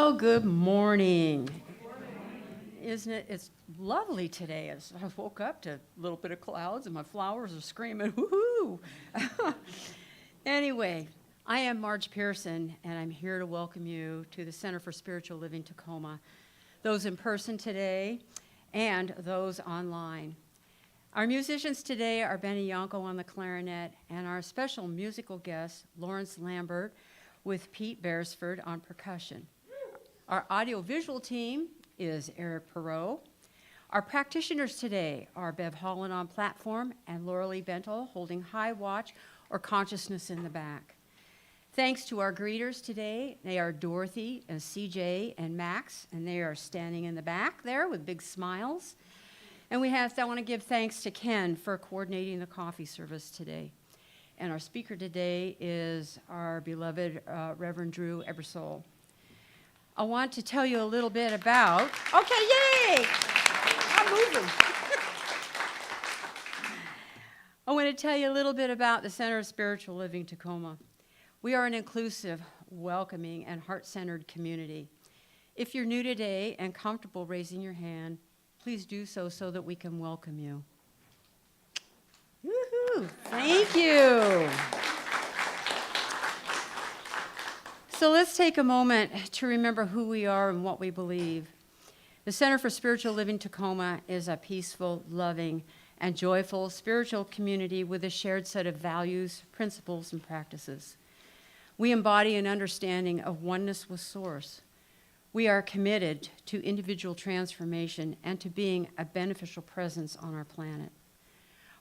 Well, good morning. Isn't it? It's lovely today. As I woke up to a little bit of clouds and my flowers are screaming, woohoo! Anyway, I am Marge Pearson, and I'm here to welcome you to the Center for Spiritual Living Tacoma, those in person today and those online. Our musicians today are Benediction on the clarinet and our special musical guest, Lawrence Lambert, with Pete Beresford on percussion. Our audiovisual team is Erik Perrohe. Our practitioners today are Bev Holland on platform and Laura Lee Bentel holding high watch or consciousness in the back. Thanks to our greeters today. They are Dorothy and CJ and Max, and they are standing in the back there with big smiles. And I want to give thanks to Ken for coordinating the coffee service today. And our speaker today is our beloved Reverend Drew Ebersole. I want to tell you a little bit about, okay, yay! I'm moving. I want to tell you a little bit about the Center of Spiritual Living Tacoma. We are an inclusive, welcoming, and heart-centered community. If you're new today and comfortable raising your hand, please do so that we can welcome you. Woohoo! Thank you. So let's take a moment to remember who we are and what we believe. The Center for Spiritual Living Tacoma is a peaceful, loving, and joyful spiritual community with a shared set of values, principles, and practices. We embody an understanding of oneness with Source. We are committed to individual transformation and to being a beneficial presence on our planet.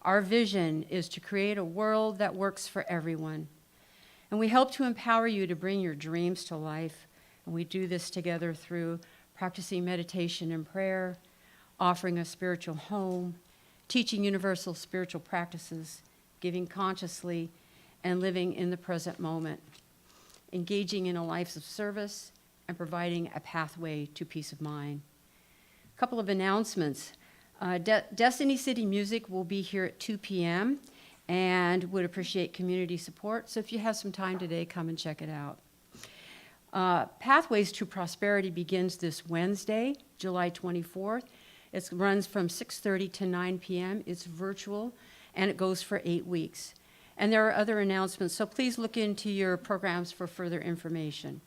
Our vision is to create a world that works for everyone. And we help to empower you to bring your dreams to life. And we do this together through practicing meditation and prayer, offering a spiritual home, teaching universal spiritual practices, giving consciously, and living in the present moment, engaging in a life of service, and providing a pathway to peace of mind. A couple of announcements. Destiny City Music will be here at 2 p.m., and would appreciate community support. So if you have some time today, come and check it out. Pathways to Prosperity begins this Wednesday, July 24th. It runs from 6:30 to 9 p.m. It's virtual, and it goes for 8 weeks. And there are other announcements, so please look into your programs for further information.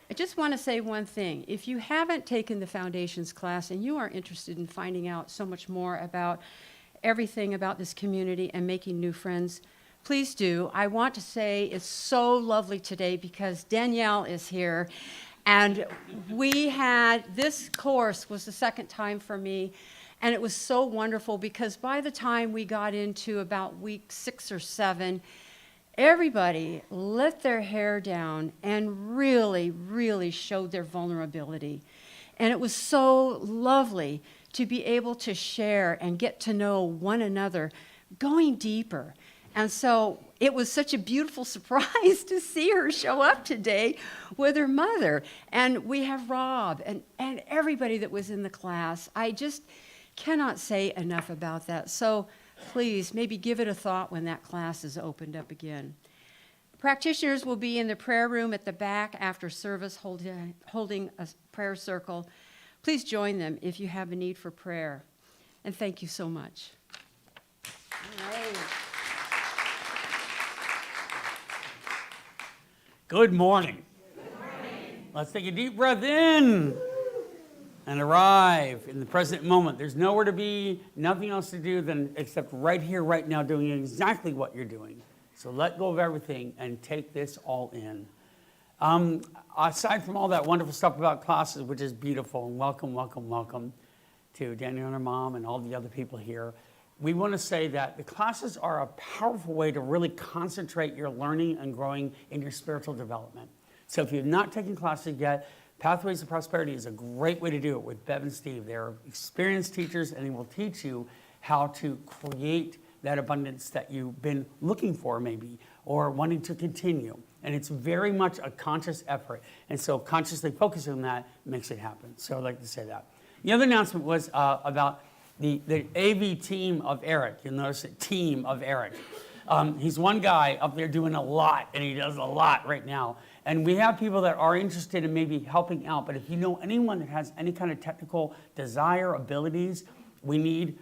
I just want to say one thing. If you haven't taken the Foundations class and you are interested in finding out so much more about everything about this community and making new friends, please do. I want to say it's so lovely today because Danielle is here, and this course was the second time for me, and it was so wonderful because by the time we got into about week 6 or 7, everybody let their hair down and really, really showed their vulnerability. And it was so lovely to be able to share and get to know one another, going deeper. And so it was such a beautiful surprise to see her show up today with her mother. And we have Rob and everybody that was in the class. I just cannot say enough about that. So please, maybe give it a thought when that class is opened up again. Practitioners will be in the prayer room at the back after service holding a prayer circle. Please join them if you have a need for prayer. And thank you so much. All right. Good morning. Good morning. Let's take a deep breath in and arrive in the present moment. There's nowhere to be, nothing else to do except right here, right now, doing exactly what you're doing. So let go of everything and take this all in. Aside from all that wonderful stuff about classes, which is beautiful, and welcome to Daniel and her mom and all the other people here, we want to say that the classes are a powerful way to really concentrate your learning and growing in your spiritual development. So if you've not taken classes yet, Pathways to Prosperity is a great way to do it with Bev and Steve. They're experienced teachers, and they will teach you how to create that abundance that you've been looking for maybe, or wanting to continue. And it's very much a conscious effort. And so consciously focusing on that makes it happen. So I'd like to say that. The other announcement was about the AV team of Erik. You'll notice a team of Erik. He's one guy up there doing a lot, and he does a lot right now. And we have people that are interested in maybe helping out, but if you know anyone that has any kind of technical desire, abilities, we need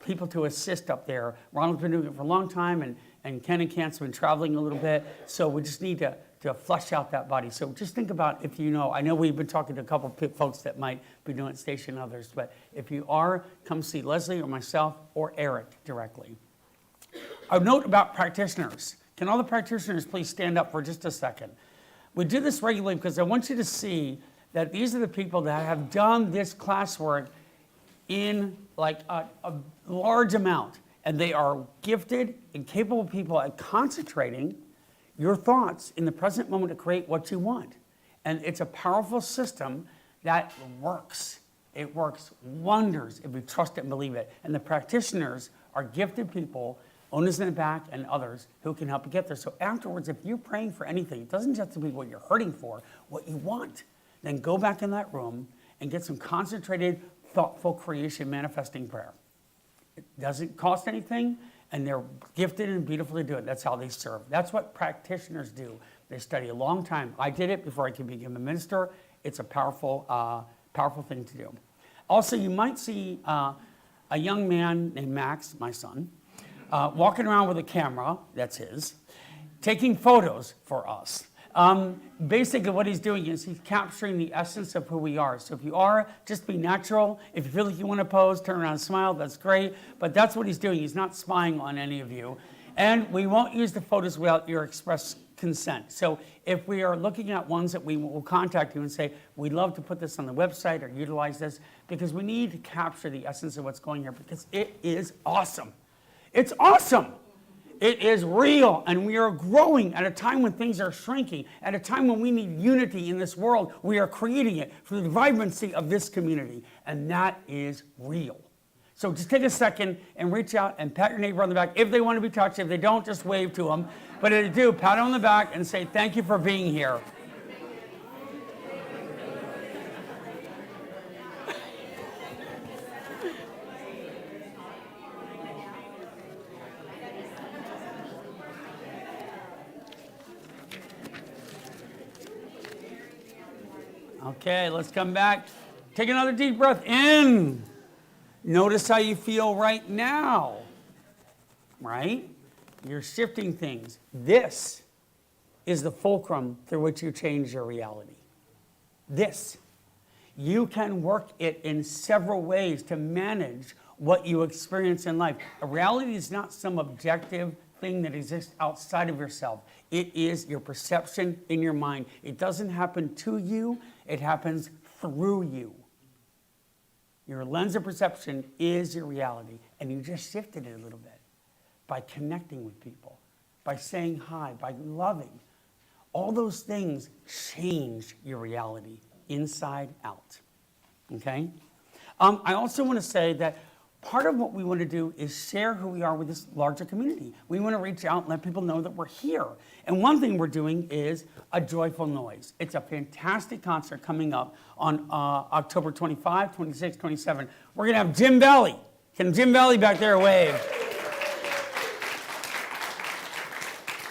people to assist up there. Ronald's been doing it for a long time, and Ken and Kant's been traveling a little bit, so we just need to flush out that body. So just think about if you know, I know we've been talking to a couple of folks that might be doing it, station others, but if you are, come see Leslie or myself or Erik directly. A note about practitioners. Can all the practitioners please stand up for just a second? We do this regularly because I want you to see that these are the people that have done this classwork in like a large amount, and they are gifted and capable people at concentrating your thoughts in the present moment to create what you want. And it's a powerful system that works. It works wonders if we trust it and believe it. And the practitioners are gifted people, owners in the back and others, who can help you get there. So afterwards, if you're praying for anything, it doesn't just have to be what you're hurting for, what you want. Then go back in that room and get some concentrated, thoughtful creation manifesting prayer. It doesn't cost anything, and they're gifted and beautiful to do it. That's how they serve. That's what practitioners do. They study a long time. I did it before I could become a minister. It's a powerful, powerful thing to do. Also, you might see a young man named Max, my son, walking around with a camera, that's his, taking photos for us. Basically what he's doing is he's capturing the essence of who we are. So if you are, just be natural. If you feel like you want to pose, turn around and smile, that's great. But that's what he's doing. He's not spying on any of you. And we won't use the photos without your express consent. So if we are looking at ones that we will contact you and say, we'd love to put this on the website or utilize this, because we need to capture the essence of what's going here, because it is awesome. It's awesome. It is real, and we are growing at a time when things are shrinking, at a time when we need unity in this world. We are creating it for the vibrancy of this community, and that is real. So just take a second and reach out and pat your neighbor on the back if they want to be touched. If they don't, just wave to them. But if they do, pat them on the back and say, thank you for being here. Okay, let's come back. Take another deep breath in. Notice how you feel right now, right? You're shifting things. This is the fulcrum through which you change your reality. This. You can work it in several ways to manage what you experience in life. A reality is not some objective thing that exists outside of yourself. It is your perception in your mind. It doesn't happen to you. It happens through you. Your lens of perception is your reality, and you just shifted it a little bit by connecting with people, by saying hi, by loving. All those things change your reality inside out, okay? I also want to say that part of what we want to do is share who we are with this larger community. We want to reach out and let people know that we're here. And one thing we're doing is a joyful noise. It's a fantastic concert coming up on October 25, 26, 27. We're going to have Jim Valley. Can Jim Valley back there wave?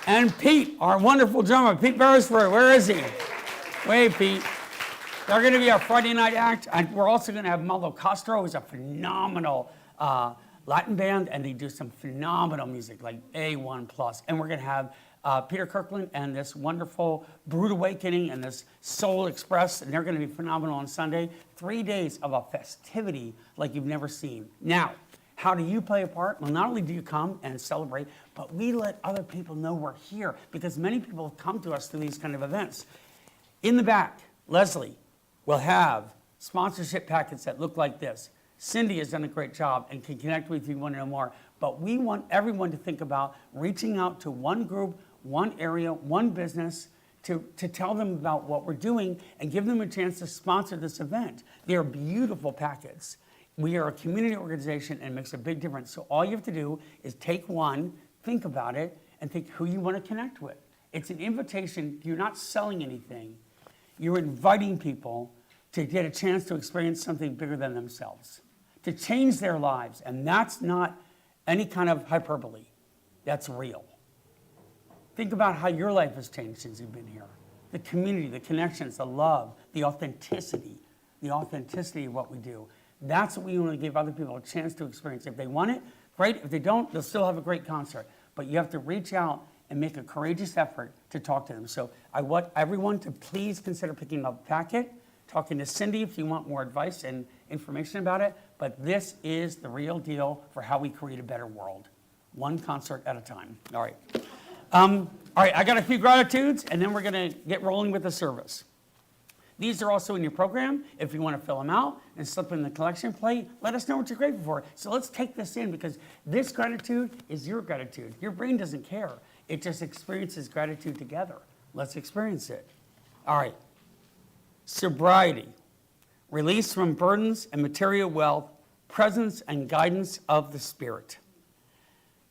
And Pete, our wonderful drummer, Pete Beresford, where is he? Wave, Pete. They're going to be our Friday night act. And we're also going to have Malo Castro, who's a phenomenal Latin band, and they do some phenomenal music, like A1+. And we're going to have Peter Kirkland and this wonderful Brood Awakening and this Soul Express, and they're going to be phenomenal on Sunday. 3 days of a festivity like you've never seen. Now, how do you play a part? Well, not only do you come and celebrate, but we let other people know we're here, because many people come to us through these kind of events. In the back, Leslie will have sponsorship packets that look like this. Cindy has done a great job and can connect with you if you want to know more. But we want everyone to think about reaching out to one group, one area, one business to tell them about what we're doing and give them a chance to sponsor this event. They're beautiful packets. We are a community organization, and it makes a big difference. So all you have to do is take one, think about it, and think who you want to connect with. It's an invitation. You're not selling anything. You're inviting people to get a chance to experience something bigger than themselves, to change their lives. And that's not any kind of hyperbole. That's real. Think about how your life has changed since you've been here. the community, the connections, the love, the authenticity of what we do. That's what we want to give other people a chance to experience. If they want it, great. If they don't, they'll still have a great concert. But you have to reach out and make a courageous effort to talk to them. So I want everyone to please consider picking up a packet, talking to Cindy if you want more advice and information about it. But this is the real deal for how we create a better world, one concert at a time. All right. All right, I got a few gratitudes, and then we're going to get rolling with the service. These are also in your program. If you want to fill them out and slip in the collection plate, let us know what you're grateful for. So let's take this in, because this gratitude is your gratitude. Your brain doesn't care. It just experiences gratitude together. Let's experience it. All right. Sobriety, release from burdens and material wealth, presence and guidance of the Spirit.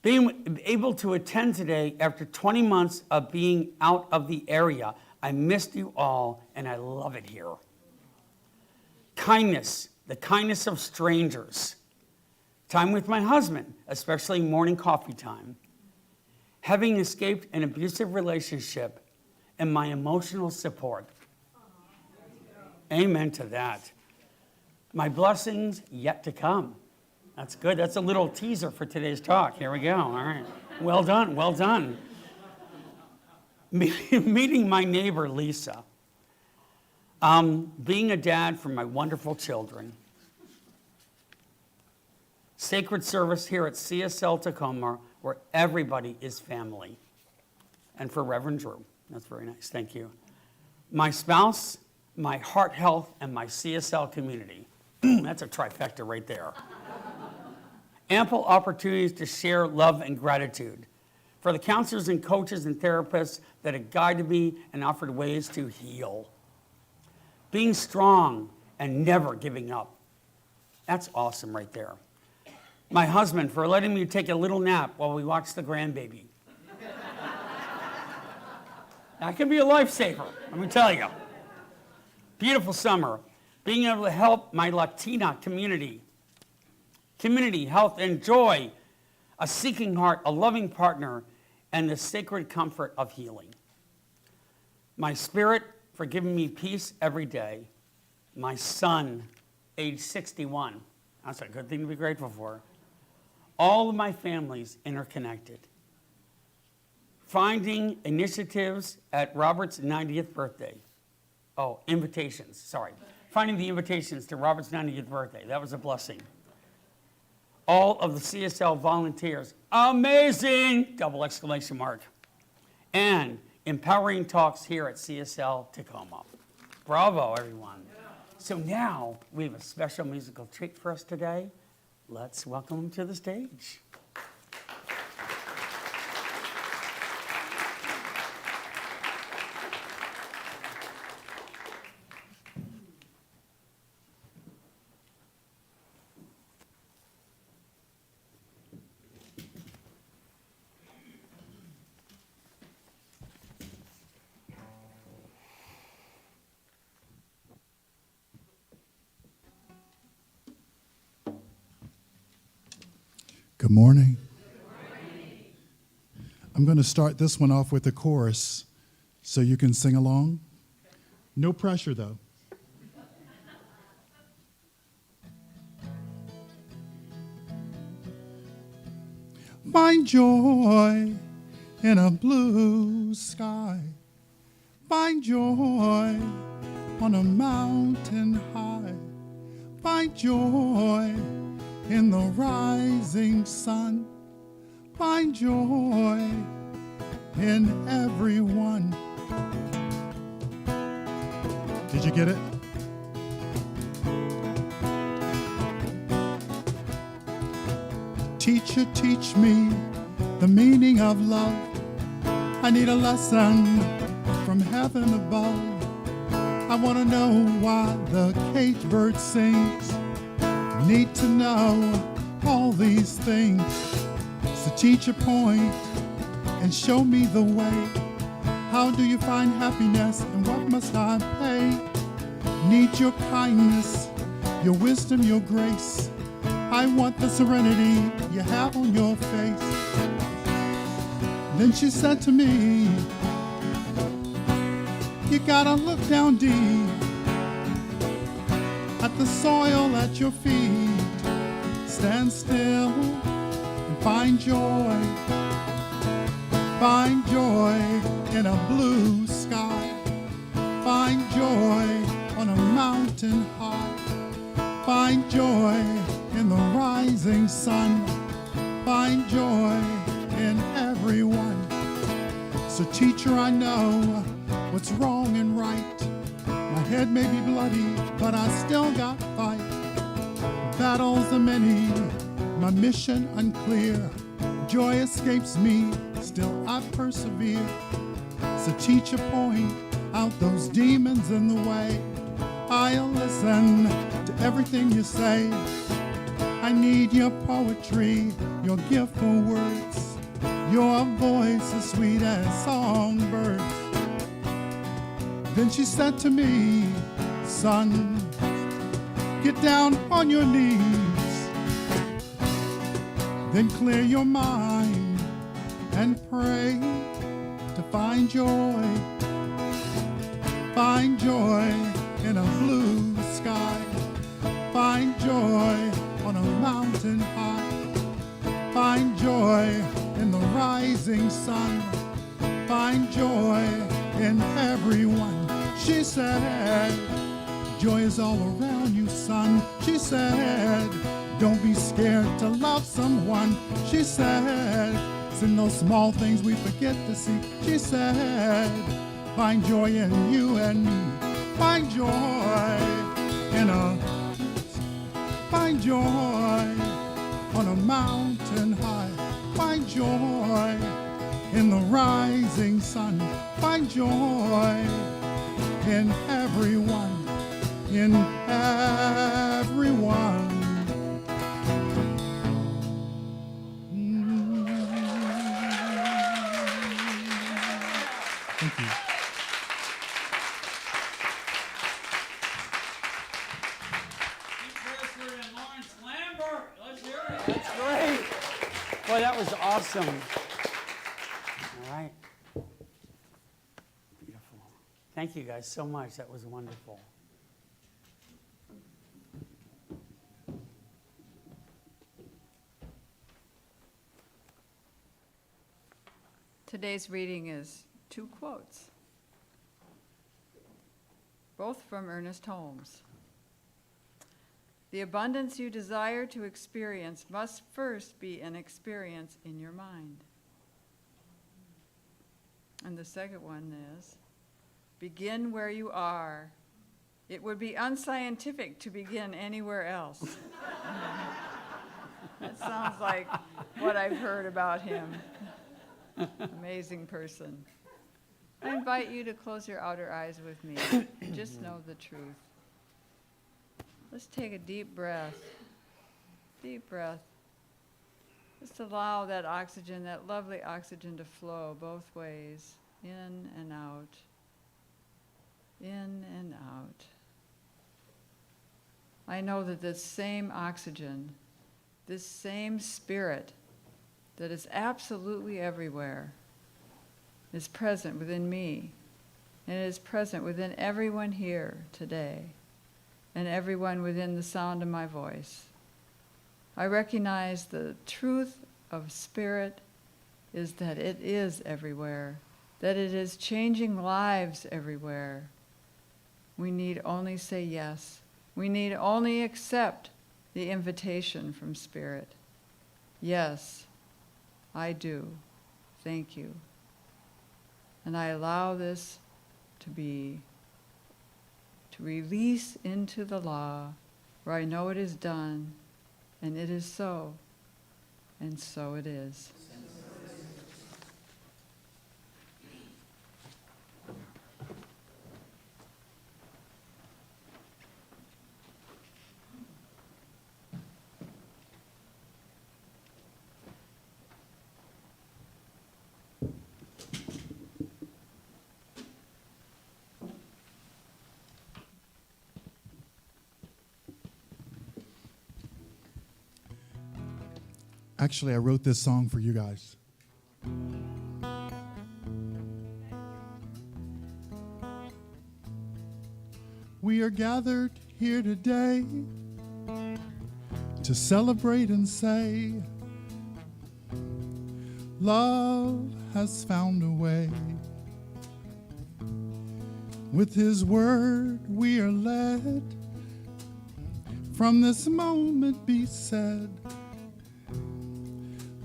Being able to attend today after 20 months of being out of the area. I missed you all, and I love it here. Kindness, the kindness of strangers. Time with my husband, especially morning coffee time. Having escaped an abusive relationship, and my emotional support. Amen to that. My blessings yet to come. That's good. That's a little teaser for today's talk. Here we go. All right. Well done. Well done. Meeting my neighbor, Lisa. Being a dad for my wonderful children. Sacred service here at CSL Tacoma, where everybody is family. And for Reverend Drew. That's very nice. Thank you. My spouse, my heart health, and my CSL community. That's a trifecta right there. Ample opportunities to share love and gratitude. For the counselors and coaches and therapists that have guided me and offered ways to heal. Being strong and never giving up. That's awesome right there. My husband for letting me take a little nap while we watch the grandbaby. That can be a lifesaver, let me tell you. Beautiful summer. Being able to help my Latina community. Community, health, and joy. A seeking heart, a loving partner, and the sacred comfort of healing. My spirit for giving me peace every day. My son, age 61. That's a good thing to be grateful for. All of my families interconnected. Finding initiatives at Robert's 90th birthday. Oh, invitations, sorry. Finding the invitations to Robert's 90th birthday. That was a blessing. All of the CSL volunteers, amazing, double exclamation mark. And empowering talks here at CSL Tacoma. Bravo, everyone. So now we have a special musical treat for us today. Let's welcome him to the stage. Good morning. I'm going to start this one off with a chorus so you can sing along. No pressure, though. Find joy in a blue sky. Find joy on a mountain high. Find joy in the rising sun. Find joy in everyone. Did you get it? Teacher, teach me the meaning of love. I need a lesson from heaven above. I want to know why the cage bird sings. Need to know all these things. So teach a point and show me the way. How do you find happiness and what must I pay? Need your kindness, your wisdom, your grace. I want the serenity you have on your face. Then she said to me, You gotta look down deep at the soil at your feet. Stand still and find joy. Find joy in a blue sky. Find joy on a mountain high. Find joy in the rising sun. Find joy in everyone. So teacher, I know what's wrong and right. My head may be bloody, but I still got fight. Battles are many, my mission unclear. Joy escapes me, still I persevere. So teacher, point out those demons in the way. I'll listen to everything you say. I need your poetry, your gift for words. Your voice is sweet as songbirds. Then she said to me, son, get down on your knees. Then clear your mind and pray to find joy. Find joy in a blue sky. Find joy on a mountain high. Find joy in the rising sun. Find joy in everyone. She said, joy is all around you, son. She said, don't be scared to love someone. She said, it's in those small things we forget to see. She said, find joy in you and me. Find joy in find joy on a mountain high. Find joy in the rising sun. Find joy in everyone, in everyone. Thank you. That's great. Boy, that was awesome. All right. Beautiful. Thank you guys so much. That was wonderful. Today's reading is 2 quotes, both from Ernest Holmes. The abundance you desire to experience must first be an experience in your mind. And the second one is, begin where you are. It would be unscientific to begin anywhere else. That sounds like what I've heard about him. Amazing person. I invite you to close your outer eyes with me. Just know the truth. Let's take a deep breath. Deep breath. Just allow that oxygen, that lovely oxygen, to flow both ways, in and out. In and out. I know that this same oxygen, this same spirit that is absolutely everywhere, is present within me, and is present within everyone here today, and everyone within the sound of my voice. I recognize the truth of spirit is that it is everywhere, that it is changing lives everywhere. We need only say yes. We need only accept the invitation from spirit. Yes, I do. Thank you. And I allow this to release into the law, where I know it is done, and it is so, and so it is. Actually, I wrote this song for you guys. we are gathered here today to celebrate and say, love has found a way. With his word we are led. From this moment be said,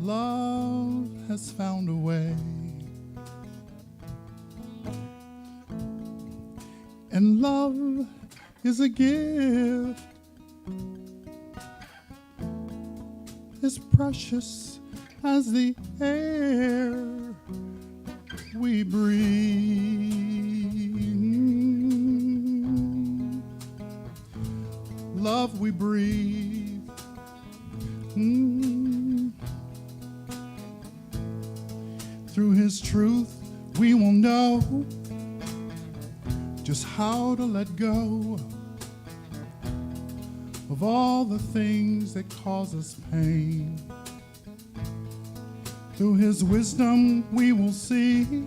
love has found a way. And love is a gift, as precious as the air we breathe. Love we breathe. Through his truth we will know just how to let go of all the things that cause us pain. Through his wisdom we will see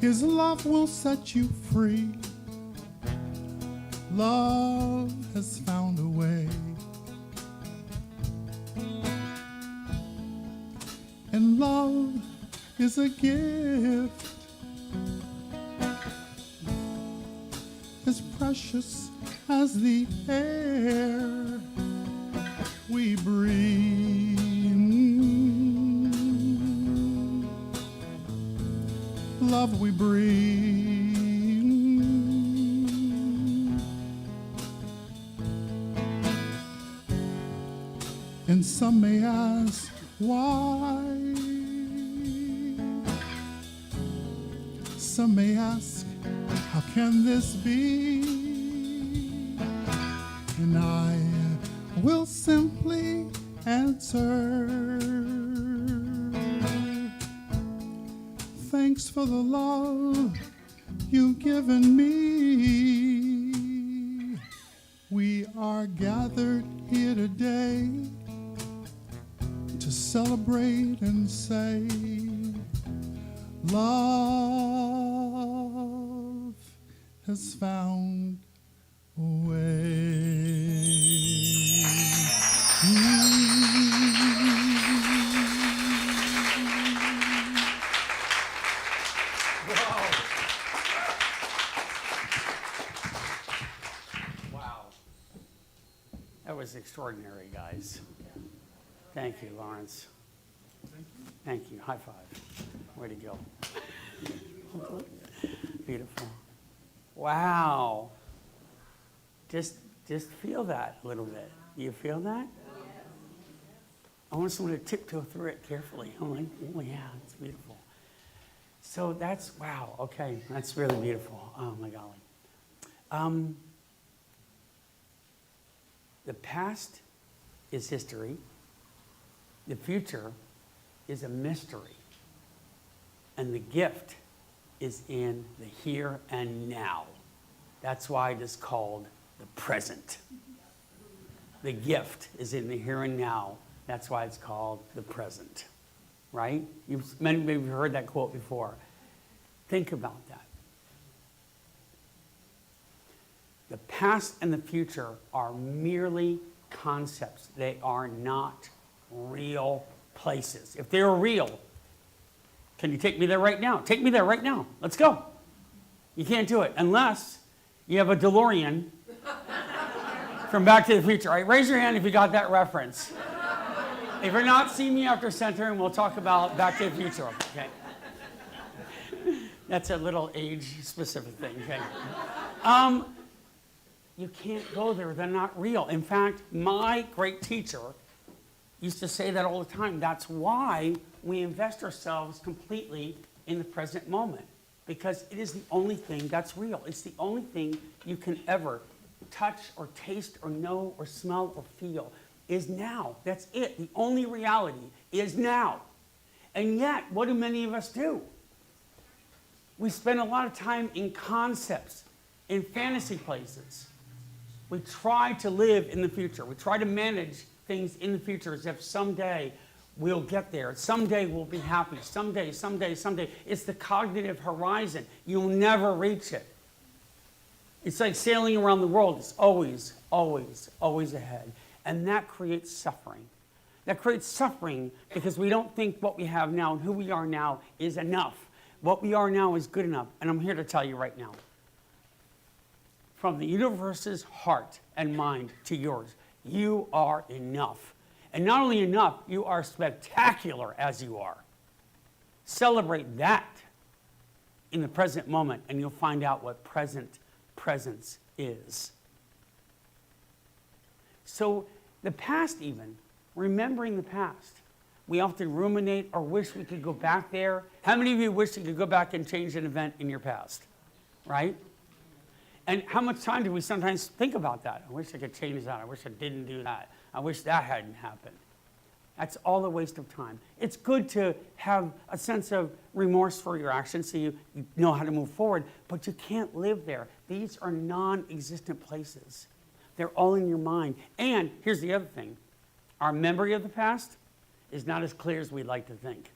his love will set you free. Love has found a way. And love is a gift, as precious as the air we breathe. Love we breathe. And some may ask why. Some may ask, how can this be? And I will simply answer, thanks for the love you've given me. We are gathered here today to celebrate and say, love has found a way. Wow. That was extraordinary, guys. Thank you, Lawrence. Thank you. High five. Way to go. Beautiful. Wow. Just feel that a little bit. You feel that? I want someone to tiptoe through it carefully. I'm like, oh yeah, it's beautiful. So that's, wow, okay, that's really beautiful. Oh my golly. The past is history. The future is a mystery. And the gift is in the here and now. That's why it is called the present. The gift is in the here and now. That's why it's called the present. Right? Many of you have heard that quote before. Think about that. The past and the future are merely concepts. They are not real places. If they were real, can you take me there right now? Take me there right now. Let's go. You can't do it unless you have a DeLorean from Back to the Future. All right, raise your hand if you got that reference. If you're not, see me after center and we'll talk about Back to the Future. Okay. That's a little age-specific thing. Okay. You can't go there. They're not real. In fact, my great teacher used to say that all the time. That's why we invest ourselves completely in the present moment, because it is the only thing that's real. It's the only thing you can ever touch or taste or know or smell or feel is now. That's it. The only reality is now. And yet, what do many of us do? We spend a lot of time in concepts, in fantasy places. We try to live in the future. We try to manage things in the future as if someday we'll get there. Someday we'll be happy. Someday, someday, someday. It's the cognitive horizon. You'll never reach it. It's like sailing around the world. It's always, always, always ahead. And that creates suffering. That creates suffering because we don't think what we have now and who we are now is enough. What we are now is good enough. And I'm here to tell you right now, from the universe's heart and mind to yours, you are enough. And not only enough, you are spectacular as you are. Celebrate that in the present moment, and you'll find out what presence is. So the past even, remembering the past. We often ruminate or wish we could go back there. How many of you wish you could go back and change an event in your past? Right? And how much time do we sometimes think about that? I wish I could change that. I wish I didn't do that. I wish that hadn't happened. That's all a waste of time. It's good to have a sense of remorse for your actions so you know how to move forward, but you can't live there. These are non-existent places. They're all in your mind. And here's the other thing. Our memory of the past is not as clear as we'd like to think.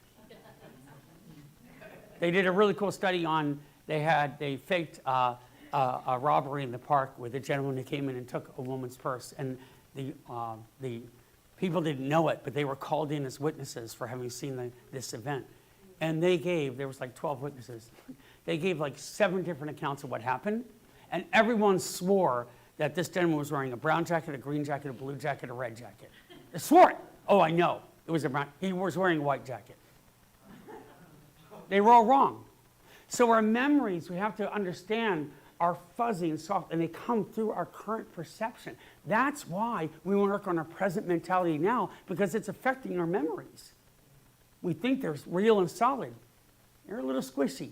They did a really cool study on, they faked a robbery in the park with a gentleman who came in and took a woman's purse. And the people didn't know it, but they were called in as witnesses for having seen this event. And there was like 12 witnesses. They gave like 7 different accounts of what happened. And everyone swore that this gentleman was wearing a brown jacket, a green jacket, a blue jacket, a red jacket. They swore it. Oh, I know. It was he was wearing a white jacket. They were all wrong. So our memories, we have to understand, are fuzzy and soft, and they come through our current perception. That's why we work on our present mentality now, because it's affecting our memories. We think they're real and solid. They're a little squishy.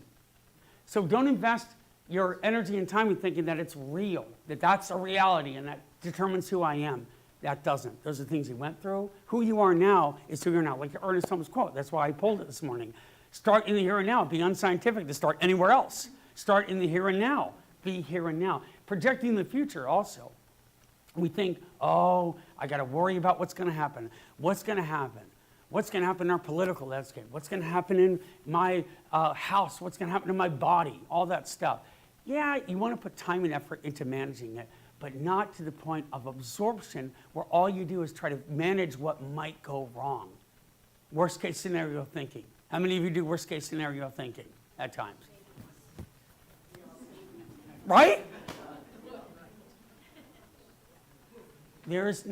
So don't invest your energy and time in thinking that it's real, that that's a reality and that determines who I am. That doesn't. Those are things you went through. Who you are now is who you're now. Like Ernest Holmes' quote. That's why I pulled it this morning. Start in the here and now. Be unscientific to start anywhere else. Start in the here and now. Be here and now. Projecting the future also. We think, oh, I got to worry about what's going to happen. What's going to happen? What's going to happen in our political landscape? What's going to happen in my house? What's going to happen in my body? All that stuff. Yeah, you want to put time and effort into managing it, but not to the point of absorption where all you do is try to manage what might go wrong. Worst case scenario thinking. How many of you do worst case scenario thinking at times? Right? There's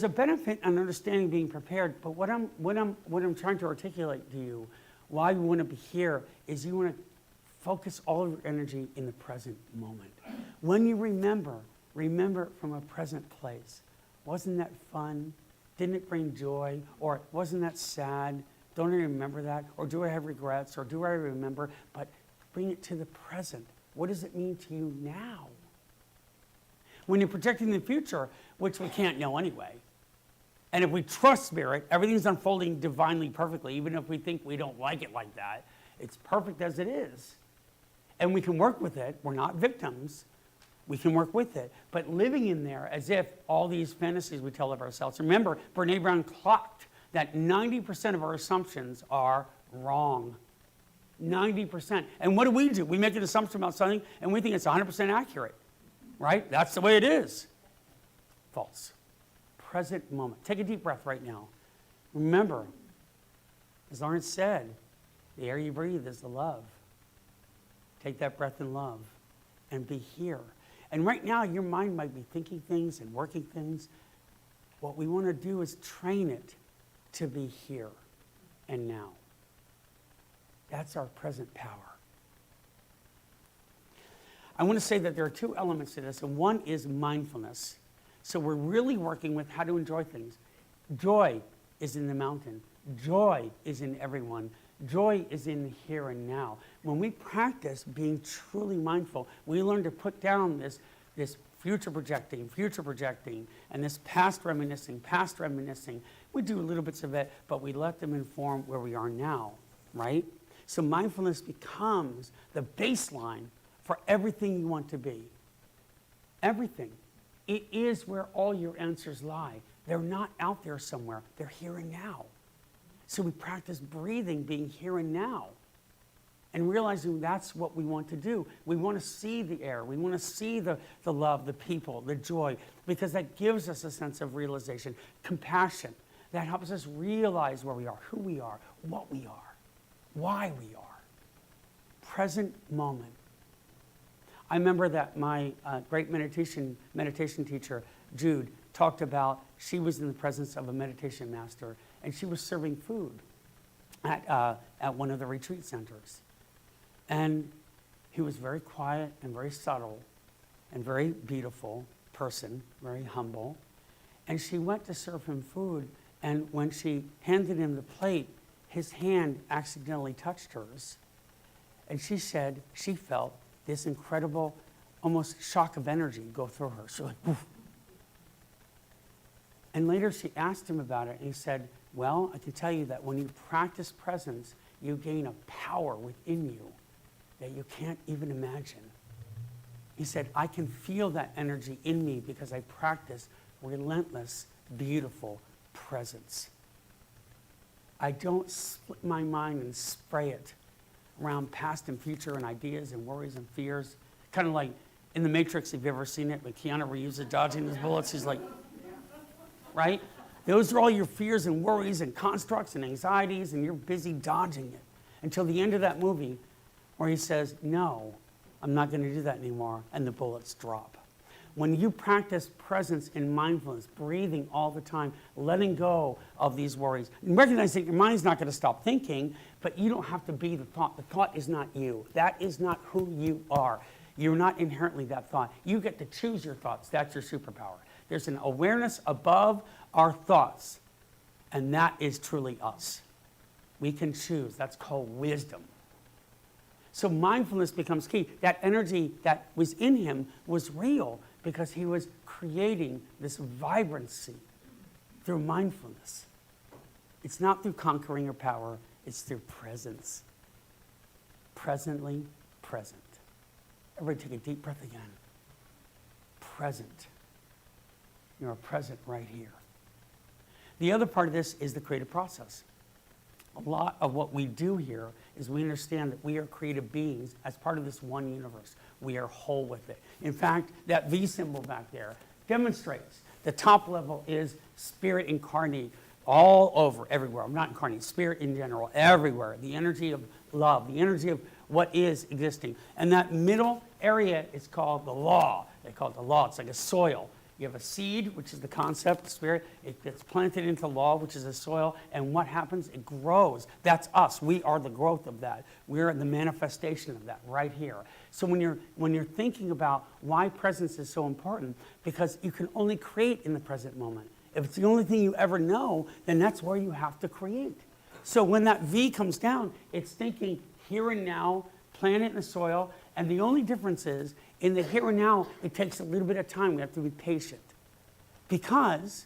a benefit in understanding being prepared, but what I'm trying to articulate to you, why you want to be here, is you want to focus all of your energy in the present moment. When you remember from a present place. Wasn't that fun? Didn't it bring joy? Or wasn't that sad? Don't I remember that? Or do I have regrets? Or do I remember? But bring it to the present. What does it mean to you now? When you're projecting the future, which we can't know anyway, and if we trust Spirit, everything's unfolding divinely perfectly, even if we think we don't like it like that. It's perfect as it is. And we can work with it. We're not victims. We can work with it. But living in there as if all these fantasies we tell of ourselves. Remember, Brene Brown clocked that 90% of our assumptions are wrong. 90%. And what do? We make an assumption about something and we think it's 100% accurate. Right? That's the way it is. False. Present moment. Take a deep breath right now. Remember, as Lawrence said, the air you breathe is the love. Take that breath in love and be here. And right now, your mind might be thinking things and working things. What we want to do is train it to be here and now. That's our present power. I want to say that there are 2 elements to this, and one is mindfulness. So we're really working with how to enjoy things. Joy is in the mountain. Joy is in everyone. Joy is in the here and now. When we practice being truly mindful, we learn to put down this future projecting, and this past reminiscing. We do little bits of it, but we let them inform where we are now, right? So mindfulness becomes the baseline for everything you want to be. Everything. It is where all your answers lie. They're not out there somewhere. They're here and now. So we practice breathing, being here and now. and realizing that's what we want to do. We want to see the air. We want to see the love, the people, the joy, because that gives us a sense of realization, compassion. That helps us realize where we are, who we are, what we are, why we are. Present moment. I remember that my great meditation teacher, Jude, talked about she was in the presence of a meditation master, and she was serving food at one of the retreat centers. And he was very quiet and very subtle and very beautiful person, very humble. And she went to serve him food, and when she handed him the plate, his hand accidentally touched hers. And she said she felt this incredible, almost shock of energy go through her. She was like, woof. And later she asked him about it, and he said, well, I can tell you that when you practice presence, you gain a power within you that you can't even imagine. He said, I can feel that energy in me because I practice relentless, beautiful presence. I don't split my mind and spray it around past and future and ideas and worries and fears. Kind of like in The Matrix, if you've ever seen it, when Keanu Reeves is dodging his bullets, he's like, right? Those are all your fears and worries and constructs and anxieties, and you're busy dodging it until the end of that movie where he says, no, I'm not going to do that anymore, and the bullets drop. When you practice presence and mindfulness, breathing all the time, letting go of these worries, and recognize that your mind's not going to stop thinking, but you don't have to be the thought. The thought is not you. That is not who you are. You're not inherently that thought. You get to choose your thoughts. That's your superpower. There's an awareness above our thoughts, and that is truly us. We can choose. That's called wisdom. So mindfulness becomes key. That energy that was in him was real because he was creating this vibrancy through mindfulness. It's not through conquering or power, it's through presence. Presently present. Everybody take a deep breath again. Present. You are present right here. The other part of this is the creative process. A lot of what we do here is we understand that we are creative beings as part of this one universe. We are whole with it. In fact, that V symbol back there demonstrates the top level is spirit incarnate all over, everywhere. I'm not incarnate, spirit in general, everywhere. The energy of love, the energy of what is existing. And that middle area is called the law. They call it the law. It's like a soil. You have a seed, which is the concept, the spirit. It gets planted into law, which is the soil. And what happens? It grows. That's us. We are the growth of that. We're the manifestation of that right here. So when you're thinking about why presence is so important, because you can only create in the present moment. If it's the only thing you ever know, then that's where you have to create. So when that V comes down, it's thinking here and now, plant it in the soil, and the only difference is, in the here and now, it takes a little bit of time. We have to be patient. Because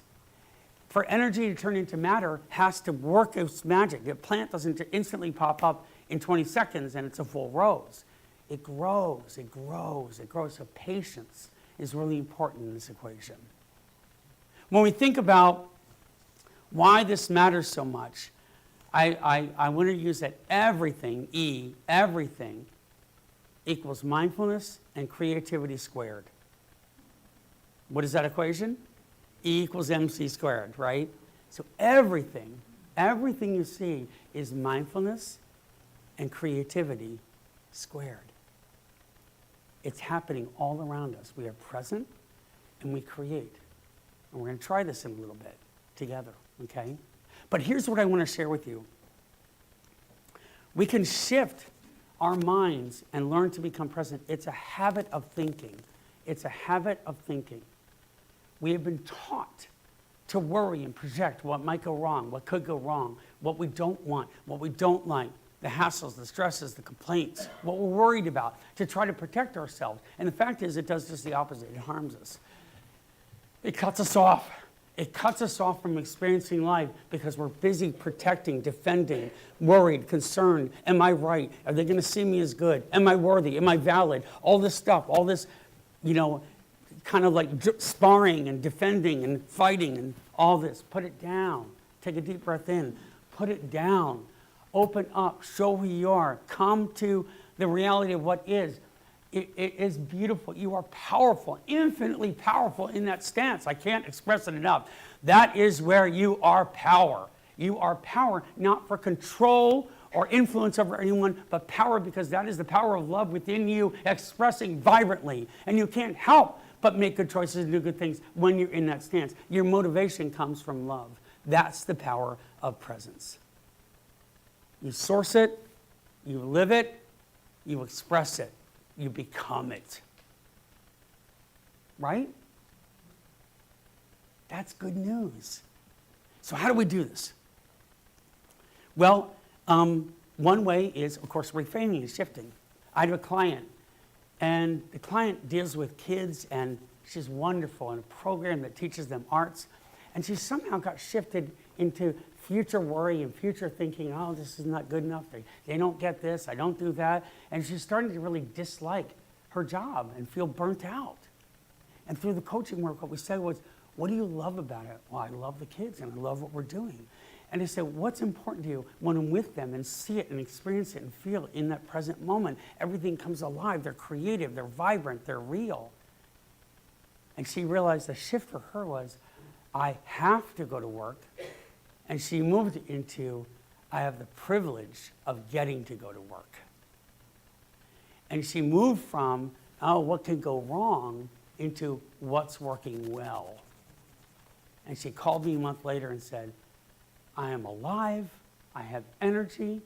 for energy to turn into matter has to work its magic. The plant doesn't instantly pop up in 20 seconds and it's a full rose. It grows, it grows, it grows. So patience is really important in this equation. When we think about why this matters so much, I want to use that everything, E, everything, equals mindfulness and creativity squared. What is that equation? E equals MC squared, right? So everything you see is mindfulness and creativity squared. It's happening all around us. We are present and we create. And we're going to try this in a little bit together, okay? But here's what I want to share with you. We can shift our minds and learn to become present. It's a habit of thinking. It's a habit of thinking. We have been taught to worry and project what might go wrong, what could go wrong, what we don't want, what we don't like, the hassles, the stresses, the complaints, what we're worried about, to try to protect ourselves. And the fact is, it does just the opposite. It harms us. It cuts us off. It cuts us off from experiencing life because we're busy protecting, defending, worried, concerned. Am I right? Are they going to see me as good? Am I worthy? Am I valid? All this stuff, all this, kind of like sparring and defending and fighting and all this. Put it down. Take a deep breath in. Put it down. Open up, show who you are, come to the reality of what is. It is beautiful. You are powerful, infinitely powerful in that stance. I can't express it enough. That is where you are power. You are power, not for control or influence over anyone, but power because that is the power of love within you expressing vibrantly. And you can't help but make good choices and do good things when you're in that stance. Your motivation comes from love. That's the power of presence. You source it, you live it, you express it, you become it. Right? That's good news. So how do we do this? Well, one way is, of course, reframing and shifting. I have a client, and the client deals with kids, and she's wonderful in a program that teaches them arts, and she somehow got shifted into future worry and future thinking, oh, this is not good enough. They don't get this, I don't do that. And she's starting to really dislike her job and feel burnt out. And through the coaching work, what we said was, what do you love about it? Well, I love the kids and I love what we're doing. And I said, what's important to you when I'm with them and see it and experience it and feel it in that present moment? Everything comes alive. They're creative, they're vibrant, they're real. And she realized the shift for her was, I have to go to work. And she moved into, I have the privilege of getting to go to work. And she moved from, oh, what can go wrong, into what's working well. And she called me a month later and said, I am alive, I have energy.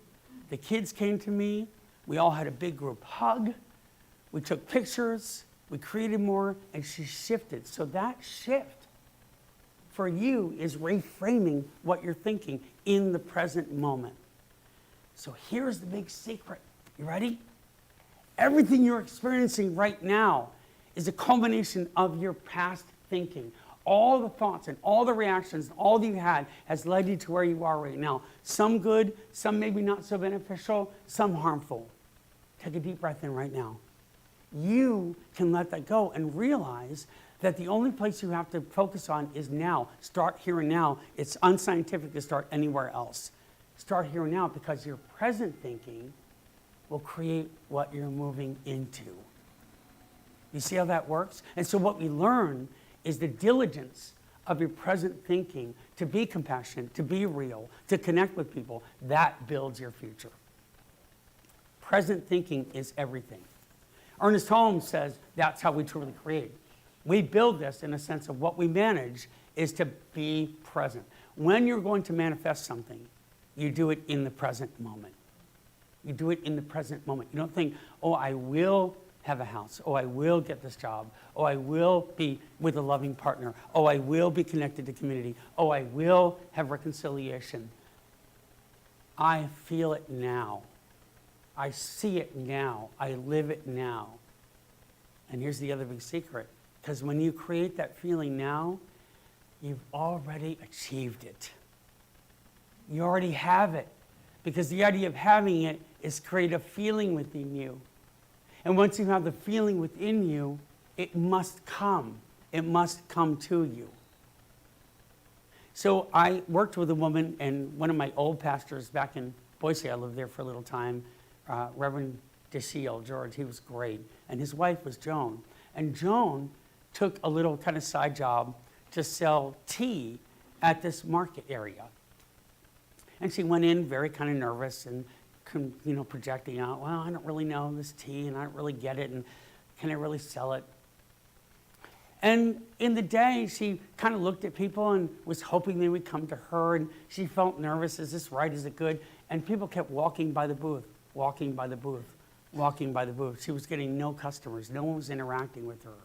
The kids came to me, we all had a big group hug, we took pictures, we created more, and she shifted. So that shift for you is reframing what you're thinking in the present moment. So here's the big secret. You ready? Everything you're experiencing right now is a culmination of your past thinking. All the thoughts and all the reactions, all that you had has led you to where you are right now. Some good, some maybe not so beneficial, some harmful. Take a deep breath in right now. You can let that go and realize that the only place you have to focus on is now. Start here and now. It's unscientific to start anywhere else. Start here and now because your present thinking will create what you're moving into. You see how that works? And so what we learn is the diligence of your present thinking to be compassionate, to be real, to connect with people. That builds your future. Present thinking is everything. Ernest Holmes says that's how we truly create. We build this in a sense of what we manage is to be present. When you're going to manifest something, you do it in the present moment. You do it in the present moment. You don't think, oh, I will have a house. Oh, I will get this job. Oh, I will be with a loving partner. Oh, I will be connected to community. Oh, I will have reconciliation. I feel it now. I see it now. I live it now. And here's the other big secret. Because when you create that feeling now, you've already achieved it. You already have it. Because the idea of having it is create a feeling within you. And once you have the feeling within you, it must come. It must come to you. So I worked with a woman, and one of my old pastors back in Boise, I lived there for a little time, Reverend DeShiel, George, he was great. And his wife was Joan. And Joan took a little kind of side job to sell tea at this market area. And she went in very kind of nervous and projecting out, well, I don't really know this tea and I don't really get it and can I really sell it? And in the day, she kind of looked at people and was hoping they would come to her, and she felt nervous. Is this right? Is it good? And people kept walking by the booth, walking by the booth, walking by the booth. She was getting no customers. No one was interacting with her.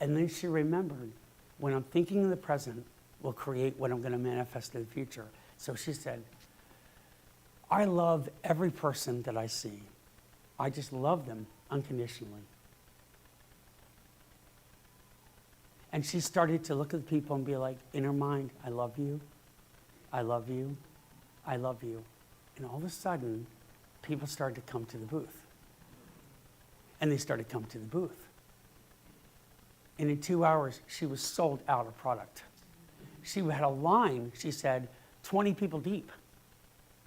And then she remembered, when I'm thinking in the present, will create what I'm going to manifest in the future. So she said, I love every person that I see. I just love them unconditionally. And she started to look at the people and be like, in her mind, I love you, I love you, I love you. And all of a sudden, people started to come to the booth. And they started to come to the booth. And in 2 hours, she was sold out of product. She had a line, she said, 20 people deep.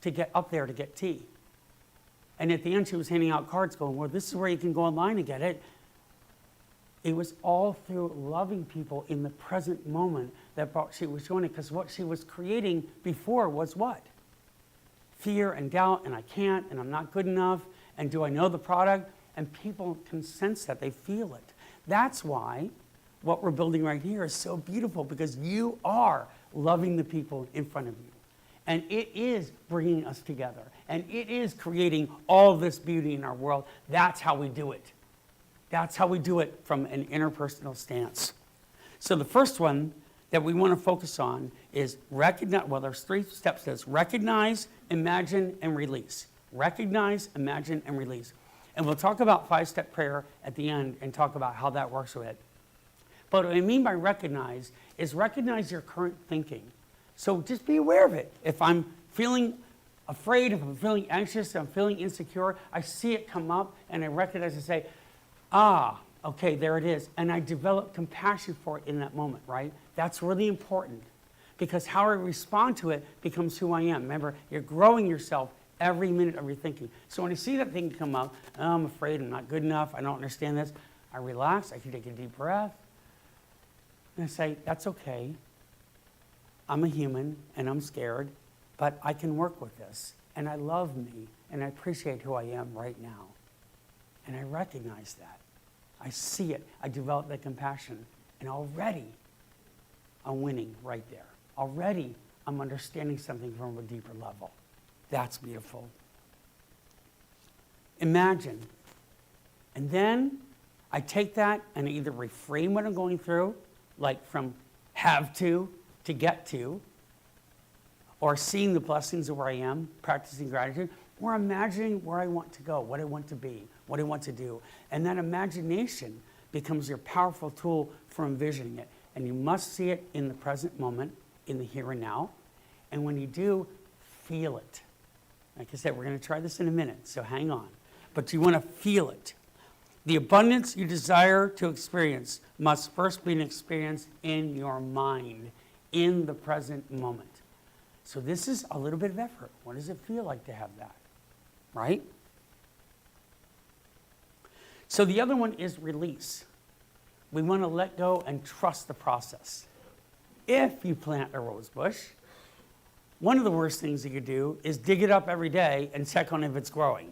to get up there to get tea. And at the end, she was handing out cards going, well, this is where you can go online and get it. It was all through loving people in the present moment that she was showing it, because what she was creating before was what? Fear and doubt, and I can't, and I'm not good enough, and do I know the product? And people can sense that, they feel it. That's why what we're building right here is so beautiful, because you are loving the people in front of you. And it is bringing us together. And it is creating all this beauty in our world. That's how we do it. That's how we do it from an interpersonal stance. So the first one that we want to focus on is recognize, well, there's 3 steps to this. Recognize, imagine, and release. Recognize, imagine, and release. And we'll talk about 5-step prayer at the end and talk about how that works with it. But what I mean by recognize is recognize your current thinking. So just be aware of it. If I'm feeling afraid, if I'm feeling anxious, if I'm feeling insecure, I see it come up and I recognize and say, okay, there it is. And I develop compassion for it in that moment, right? That's really important, because how I respond to it becomes who I am. Remember, you're growing yourself every minute of your thinking. So when I see that thing come up, I'm afraid, I'm not good enough, I don't understand this, I relax, I can take a deep breath, and I say, that's okay. I'm a human, and I'm scared, but I can work with this, and I love me, and I appreciate who I am right now. And I recognize that. I see it. I develop that compassion, and already I'm winning right there. Already I'm understanding something from a deeper level. That's beautiful. Imagine. And then I take that and I either reframe what I'm going through, like from have to get to, or seeing the blessings of where I am, practicing gratitude, or imagining where I want to go, what I want to be, what I want to do. And that imagination becomes your powerful tool for envisioning it. And you must see it in the present moment, in the here and now. And when you do, feel it. Like I said, we're going to try this in a minute, so hang on. But you want to feel it. The abundance you desire to experience must first be an experience in your mind, in the present moment. So this is a little bit of effort. What does it feel like to have that? Right? So the other one is release. We want to let go and trust the process. If you plant a rose bush, one of the worst things you could do is dig it up every day and check on if it's growing.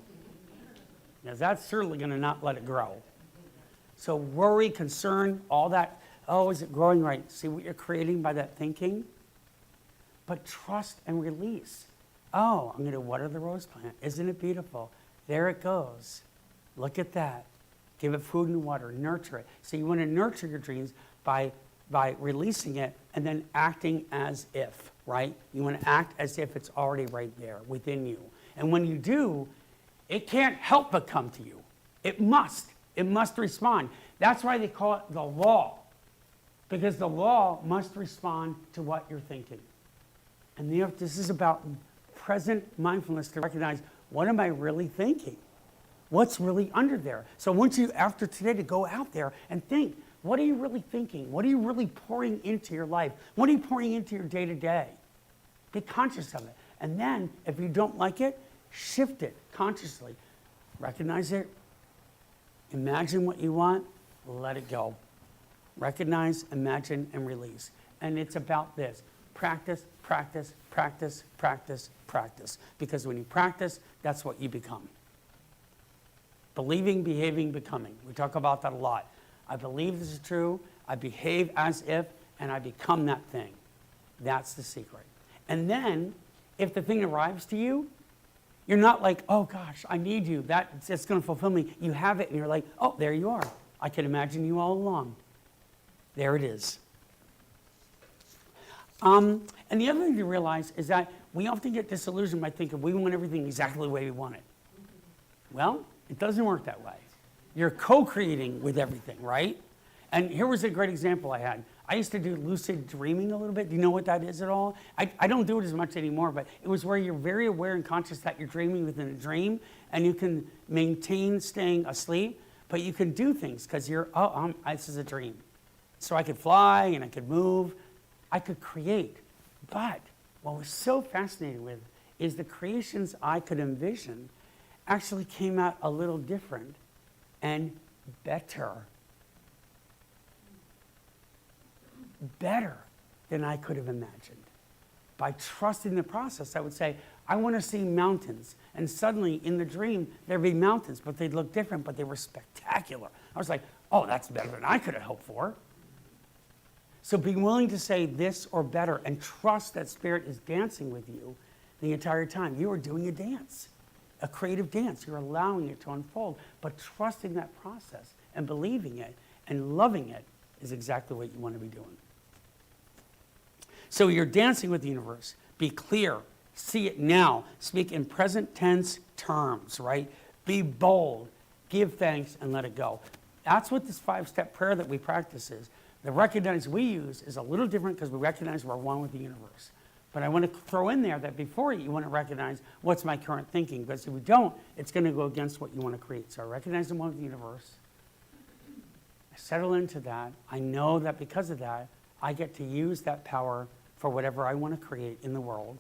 Now that's certainly going to not let it grow. So worry, concern, all that, oh, is it growing right? See what you're creating by that thinking? But trust and release. Oh, I'm going to water the rose plant. Isn't it beautiful? There it goes. Look at that. Give it food and water, nurture it. So you want to nurture your dreams by releasing it and then acting as if, right? You want to act as if it's already right there within you. And when you do, it can't help but come to you. It must respond. That's why they call it the law, because the law must respond to what you're thinking. And this is about present mindfulness to recognize, what am I really thinking? What's really under there? So I want you, after today, to go out there and think, what are you really thinking? What are you really pouring into your life? What are you pouring into your day-to-day? Be conscious of it. And then, if you don't like it, shift it consciously. Recognize it. Imagine what you want. Let it go. Recognize, imagine, and release. And it's about this. Practice, practice, practice, practice, practice. Because when you practice, that's what you become. Believing, behaving, becoming. We talk about that a lot. I believe this is true, I behave as if, and I become that thing. That's the secret. And then, if the thing arrives to you, you're not like, oh gosh, I need you, it's going to fulfill me. You have it, and you're like, oh, there you are. I can imagine you all along. There it is. And the other thing to realize is that we often get disillusioned by thinking we want everything exactly the way we want it. Well, it doesn't work that way. You're co-creating with everything, right? And here was a great example I had. I used to do lucid dreaming a little bit. Do you know what that is at all? I don't do it as much anymore, but it was where you're very aware and conscious that you're dreaming within a dream, and you can maintain staying asleep, but you can do things because this is a dream. So I could fly and I could move. I could create. But what was so fascinating with is the creations I could envision actually came out a little different and better. Better than I could have imagined. By trusting the process, I would say, I want to see mountains. And suddenly, in the dream, there'd be mountains, but they'd look different, but they were spectacular. I was like, oh, that's better than I could have hoped for. So being willing to say this or better and trust that Spirit is dancing with you the entire time. You are doing a dance, a creative dance. You're allowing it to unfold, but trusting that process and believing it and loving it is exactly what you want to be doing. So you're dancing with the universe. Be clear. See it now. Speak in present tense terms, right? Be bold. Give thanks and let it go. That's what this 5-step prayer that we practice is. The recognize we use is a little different because we recognize we're one with the universe. But I want to throw in there that before you want to recognize what's my current thinking, because if we don't, it's going to go against what you want to create. So I recognize I'm one with the universe. I settle into that. I know that because of that, I get to use that power for whatever I want to create in the world.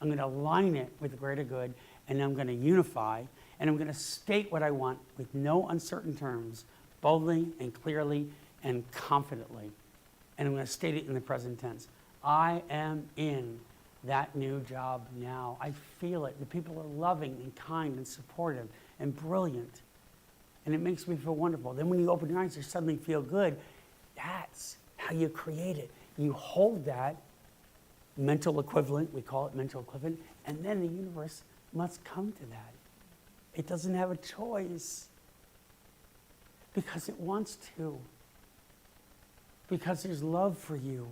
I'm going to align it with the greater good, and I'm going to unify, and I'm going to state what I want with no uncertain terms, boldly and clearly and confidently. And I'm going to state it in the present tense. I am in that new job now. I feel it. The people are loving and kind and supportive and brilliant. And it makes me feel wonderful. Then when you open your eyes, you suddenly feel good. That's how you create it. You hold that mental equivalent, we call it mental equivalent, and then the universe must come to that. It doesn't have a choice because it wants to, because there's love for you.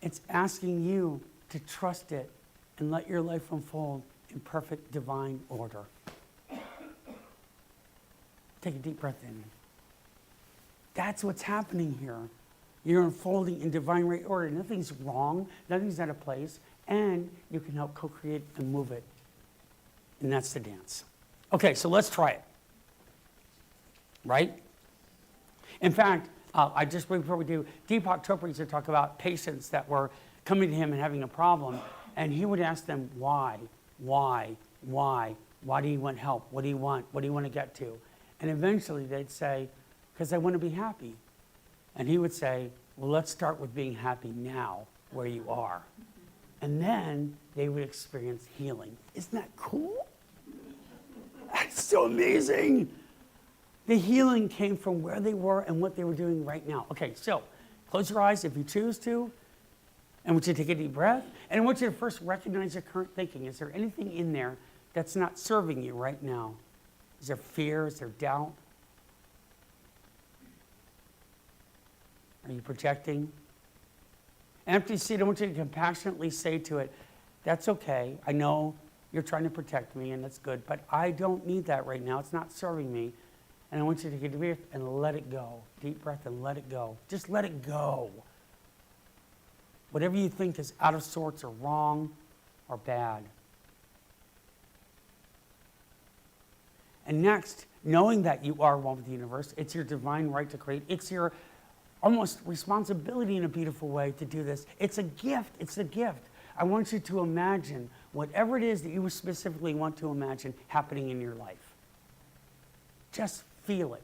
It's asking you to trust it and let your life unfold in perfect divine order. Take a deep breath in. That's what's happening here. You're unfolding in divine right order. Nothing's wrong. Nothing's out of place. And you can help co-create and move it. And that's the dance. Okay, so let's try it. Right? In fact, before we do, Deepak Chopra used to talk about patients that were coming to him and having a problem. And he would ask them, why? Why do you want help? What do you want? What do you want to get to? And eventually they'd say, because I want to be happy. And he would say, well, let's start with being happy now, where you are. And then they would experience healing. Isn't that cool? That's so amazing. The healing came from where they were and what they were doing right now. Okay, so close your eyes if you choose to. And I want you to take a deep breath. And I want you to first recognize your current thinking. Is there anything in there that's not serving you right now? Is there fear? Is there doubt? Are you projecting? Empty seat, I want you to compassionately say to it, that's okay. I know you're trying to protect me, and that's good, but I don't need that right now. It's not serving me. And I want you to take a deep breath and let it go. Deep breath and let it go. Just let it go. Whatever you think is out of sorts or wrong or bad. And next, knowing that you are one with the universe, it's your divine right to create. It's your almost responsibility in a beautiful way to do this. It's a gift. It's a gift. I want you to imagine whatever it is that you specifically want to imagine happening in your life. Just feel it.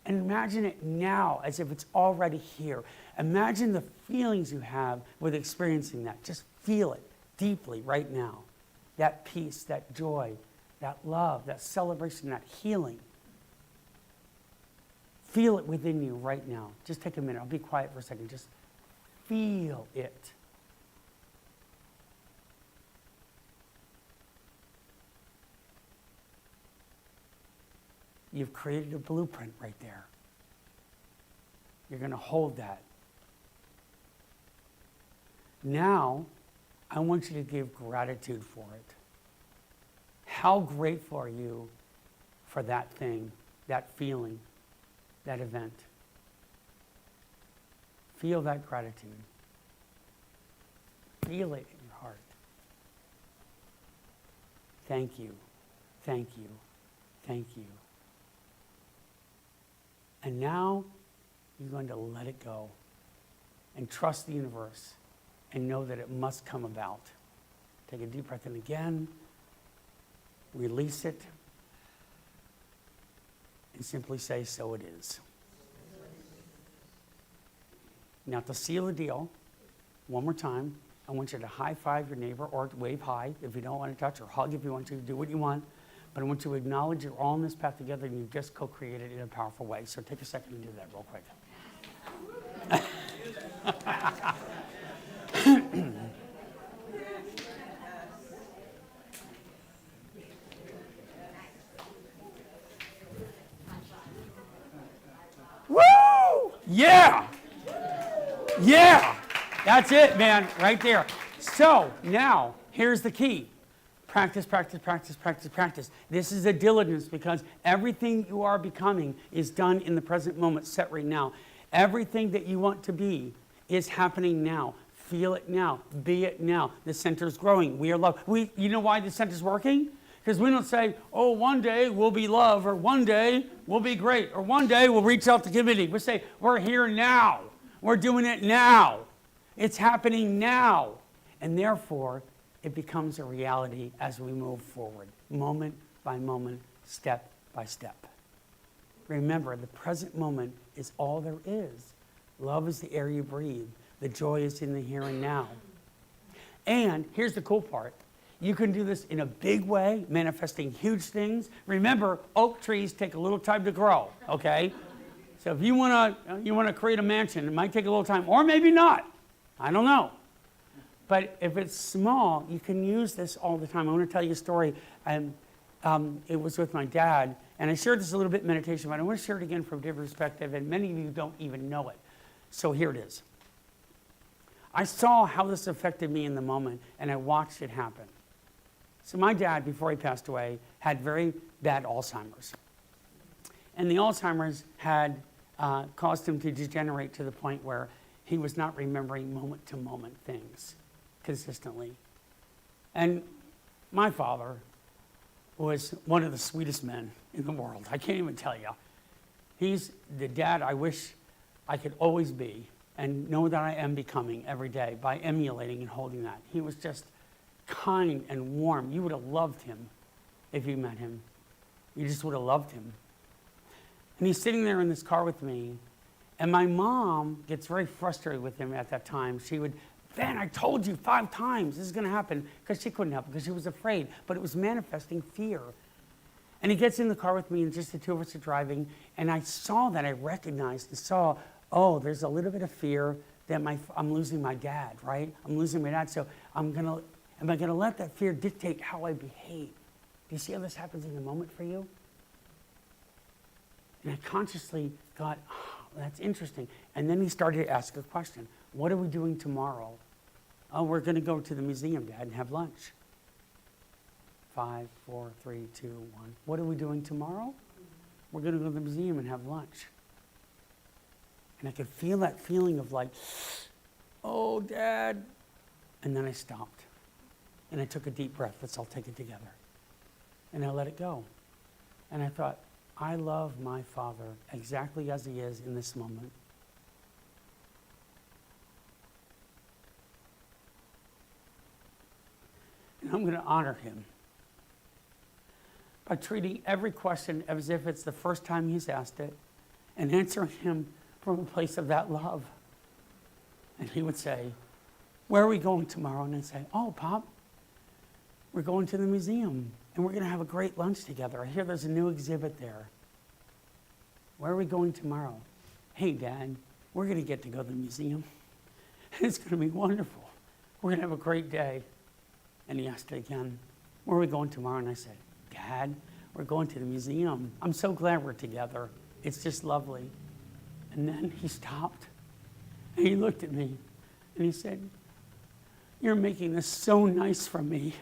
And imagine it now as if it's already here. Imagine the feelings you have with experiencing that. Just feel it deeply right now. That peace, that joy, that love, that celebration, that healing. Feel it within you right now. Just take a minute. I'll be quiet for a second. Just feel it. You've created a blueprint right there. You're going to hold that. Now, I want you to give gratitude for it. How grateful are you for that thing, that feeling, that event? Feel that gratitude. Feel it in your heart. Thank you. Thank you. Thank you. And now you're going to let it go and trust the universe and know that it must come about. Take a deep breath in again. Release it. And simply say, so it is. Now, to seal the deal, one more time, I want you to high five your neighbor or wave hi if you don't want to touch, or hug if you want to, do what you want. But I want you to acknowledge you're all on this path together and you've just co-created in a powerful way. So take a second and do that real quick. Woo! Yeah! Yeah! That's it, man, right there. So now, here's the key. Practice, practice, practice, practice, practice. This is a diligence because everything you are becoming is done in the present moment, set right now. Everything that you want to be is happening now. Feel it now. Be it now. The center's growing. We are love. You know why the center's working? Because we don't say, oh, one day we'll be love, or one day we'll be great, or one day we'll reach out to community. We say, we're here now. We're doing it now. It's happening now. And therefore, it becomes a reality as we move forward, moment by moment, step by step. Remember, the present moment is all there is. Love is the air you breathe. The joy is in the here and now. And here's the cool part. You can do this in a big way, manifesting huge things. Remember, oak trees take a little time to grow, okay? So if you want to create a mansion, it might take a little time, or maybe not. I don't know. But if it's small, you can use this all the time. I want to tell you a story. It was with my dad, and I shared this a little bit in meditation, but I want to share it again from a different perspective, and many of you don't even know it. So here it is. I saw how this affected me in the moment, and I watched it happen. So my dad, before he passed away, had very bad Alzheimer's. And the Alzheimer's had caused him to degenerate to the point where he was not remembering moment-to-moment things consistently. And my father was one of the sweetest men in the world. I can't even tell you. He's the dad I wish I could always be and know that I am becoming every day by emulating and holding that. He was just kind and warm. You would have loved him if you met him. You just would have loved him. And he's sitting there in this car with me, and my mom gets very frustrated with him at that time. She would, Ben, I told you 5 times this is going to happen, because she couldn't help it, because she was afraid, but it was manifesting fear. And he gets in the car with me, and just the two of us are driving, and I saw that, I recognized and saw, oh, there's a little bit of fear that I'm losing my dad, right? I'm losing my dad, so am I going to let that fear dictate how I behave? Do you see how this happens in the moment for you? And I consciously thought, oh, that's interesting. And then he started to ask a question. What are we doing tomorrow? Oh, we're going to go to the museum, Dad, and have lunch. 5, 4, 3, 2, 1. What are we doing tomorrow? We're going to go to the museum and have lunch. And I could feel that feeling of like, oh, Dad. And then I stopped. And I took a deep breath. Let's all take it together. And I let it go. And I thought, I love my father exactly as he is in this moment. And I'm going to honor him by treating every question as if it's the first time he's asked it and answering him from a place of that love. And he would say, where are we going tomorrow? And I'd say, oh, Pop, we're going to the museum. And we're going to have a great lunch together. I hear there's a new exhibit there. Where are we going tomorrow? Hey, Dad, we're going to get to go to the museum. It's going to be wonderful. We're going to have a great day. And he asked it again. Where are we going tomorrow? And I said, Dad, we're going to the museum. I'm so glad we're together. It's just lovely. And then he stopped. And he looked at me. And he said, you're making this so nice for me.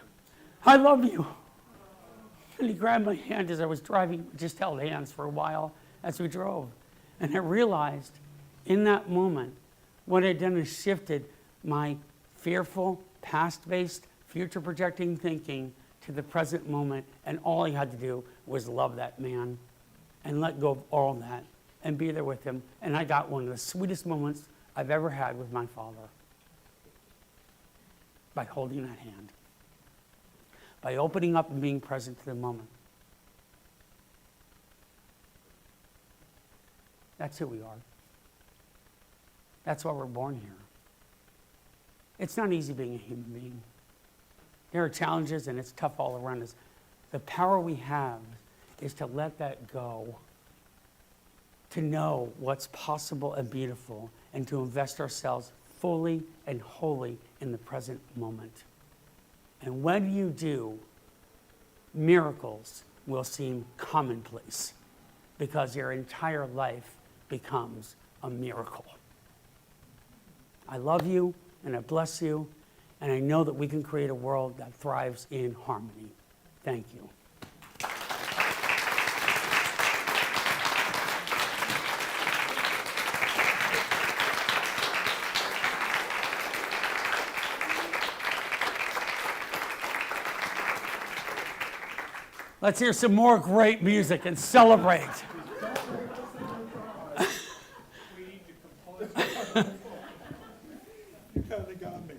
I love you. And he grabbed my hand as I was driving. We just held hands for a while as we drove. And I realized in that moment, what I'd done is shifted my fearful, past-based, future-projecting thinking to the present moment. And all I had to do was love that man and let go of all that and be there with him. And I got one of the sweetest moments I've ever had with my father by holding that hand. by opening up and being present to the moment. That's who we are. That's why we're born here. It's not easy being a human being. There are challenges and it's tough all around us. The power we have is to let that go, to know what's possible and beautiful, and to invest ourselves fully and wholly in the present moment. And when you do, miracles will seem commonplace because your entire life becomes a miracle. I love you and I bless you, and I know that we can create a world that thrives in harmony. Thank you. Let's hear some more great music and celebrate. You kind of got me.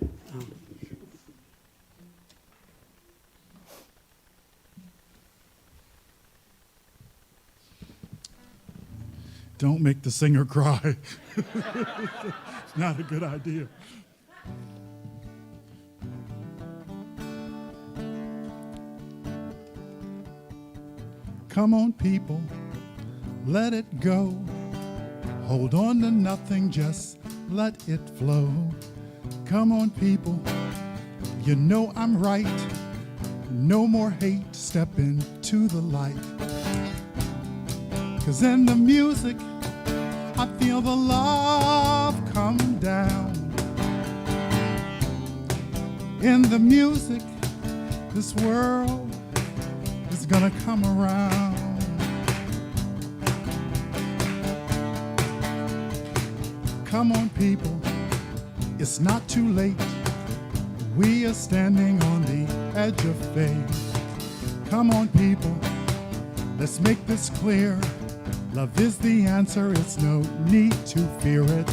Don't make the singer cry. It's not a good idea. Come on, people, let it go. Hold on to nothing, just let it flow. Come on, people, you know I'm right. No more hate, step into the light. 'Cause in the music, I feel the love come down. In the music, this world is gonna come around. Come on, people, it's not too late. We are standing on the edge of faith. Come on, people, let's make this clear. Love is the answer, it's no need to fear it.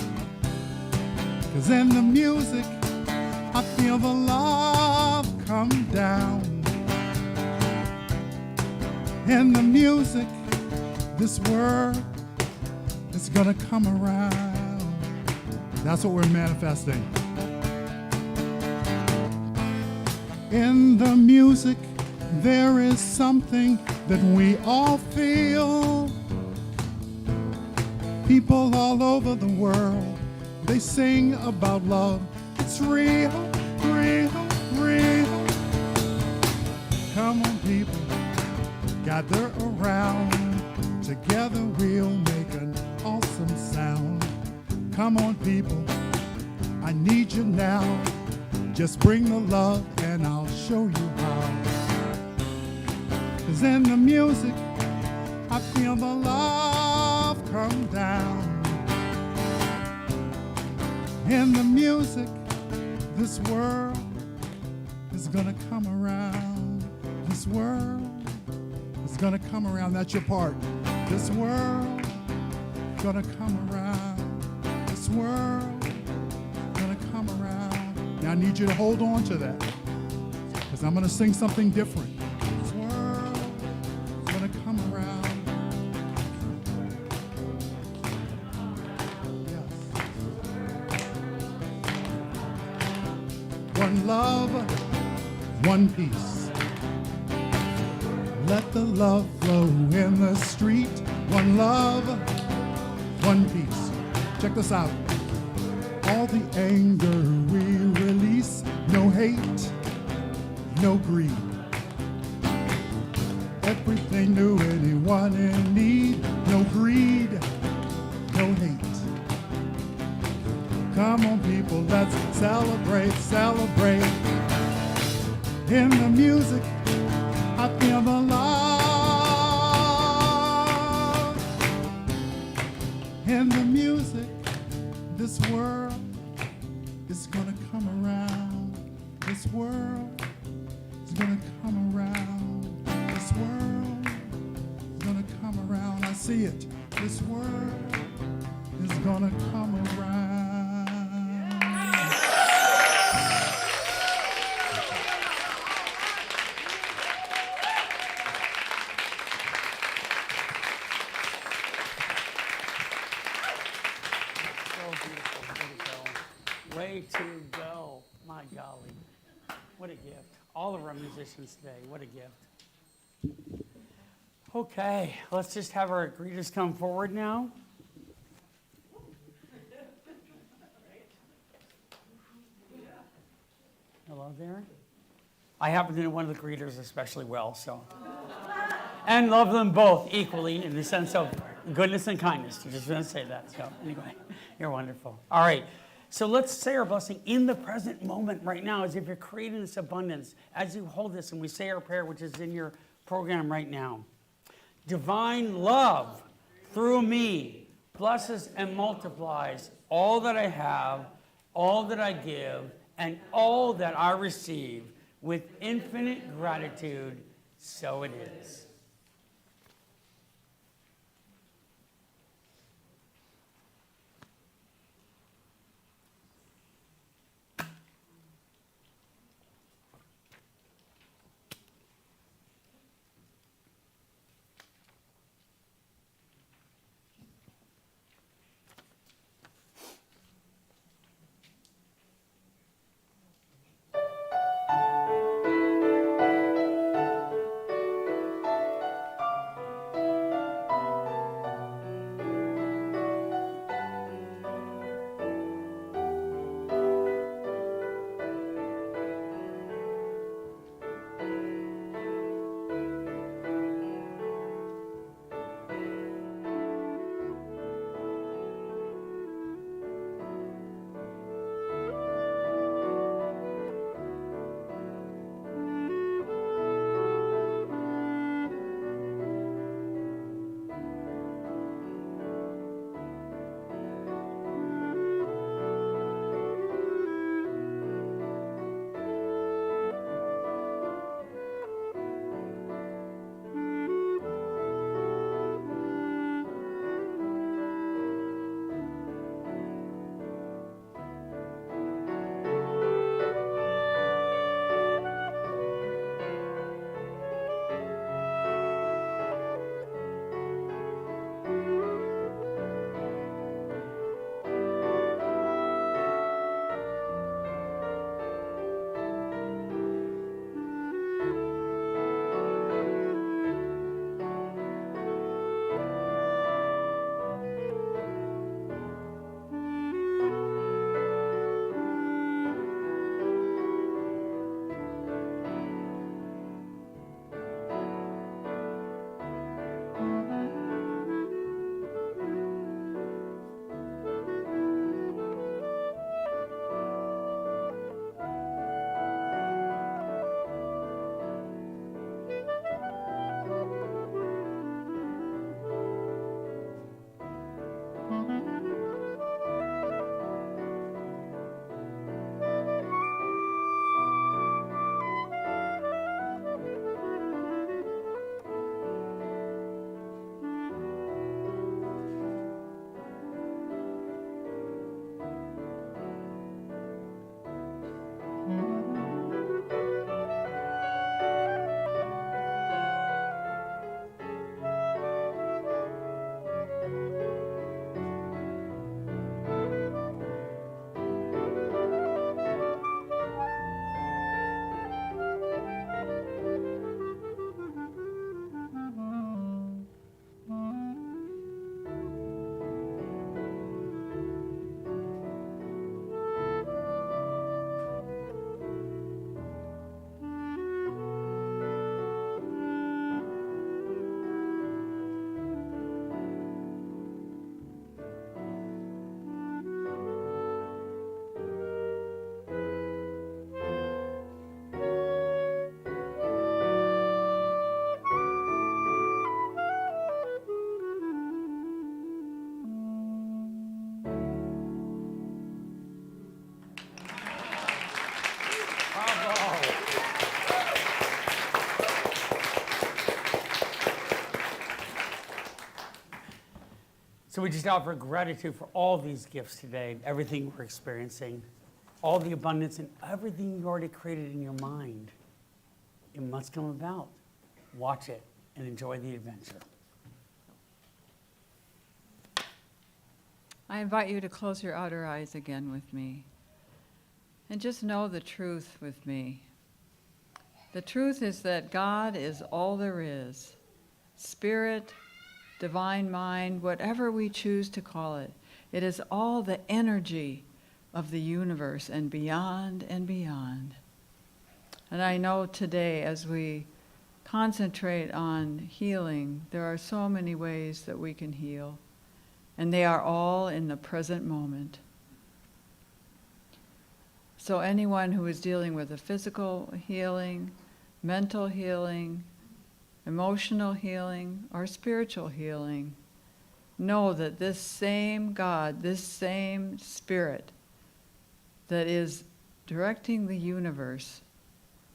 'Cause in the music, I feel the love come down. In the music, this world is gonna come around. That's what we're manifesting. In the music, there is something that we all feel. People all over the world, they sing about love. It's real, real, real. Come on, people, gather around. Together we'll make an awesome sound. Come on, people, I need you now. Just bring the love and I'll show you how. 'Cause in the music, I feel the love come down. In the music, this world is gonna come around. This world is gonna come around. That's your part. This world is gonna come around. This world is gonna come around. Now I need you to hold on to that, because I'm gonna sing something different. This world is gonna come around. One love, one peace. Let the love flow in the street. One love, one peace. Check this out. All the anger we release. No hate, no greed. Everything to anyone in need. No greed, no hate. Come on, people, let's celebrate, celebrate. In the music, I feel the love. In the music, this world is gonna come around. This world is gonna come around. This world is gonna come around. I see it. This world is gonna come around. you go. My golly. What a gift. All of our musicians today, what a gift. Okay, let's just have our greeters come forward now. Hello there. I happen to know one of the greeters especially well, so. And love them both equally in the sense of goodness and kindness. I just want to say that. So anyway, you're wonderful. All right. So let's say our blessing in the present moment right now, as if you're creating this abundance. As you hold this and we say our prayer, which is in your program right now. Divine love through me blesses and multiplies all that I have, all that I give, and all that I receive with infinite gratitude. So it is. So we just offer gratitude for all these gifts today, everything we're experiencing, all the abundance and everything you've already created in your mind. It must come about. Watch it and enjoy the adventure. I invite you to close your outer eyes again with me. And just know the truth with me. The truth is that God is all there is. Spirit, divine mind, whatever we choose to call it. It is all the energy of the universe and beyond and beyond. And I know today, as we concentrate on healing, there are so many ways that we can heal. And they are all in the present moment. So anyone who is dealing with a physical healing, mental healing, emotional healing, or spiritual healing, know that this same God, this same Spirit that is directing the universe